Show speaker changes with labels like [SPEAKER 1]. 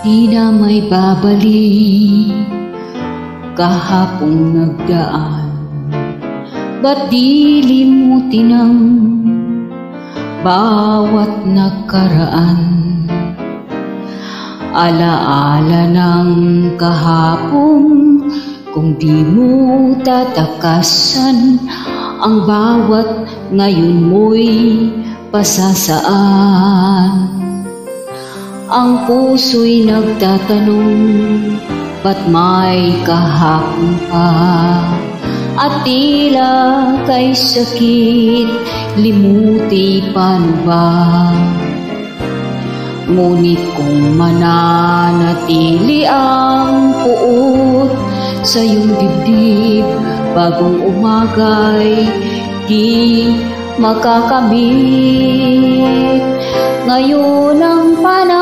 [SPEAKER 1] Di na may babalik kahapong nagdaan. Ba't di limutin ang bawat nakaraan? Alaala ng kahapon, kung di mo tatakasan, ang bawat ngayon mo'y pasasaan. Ang puso'y nagtatanong, ba't may kahapon pa? At tila kay sakit, limuti paano ba? Ngunit kung mananatili ang puot sa iyong dibdib, bagong umaga'y di makakamit. Ngayon ang panahon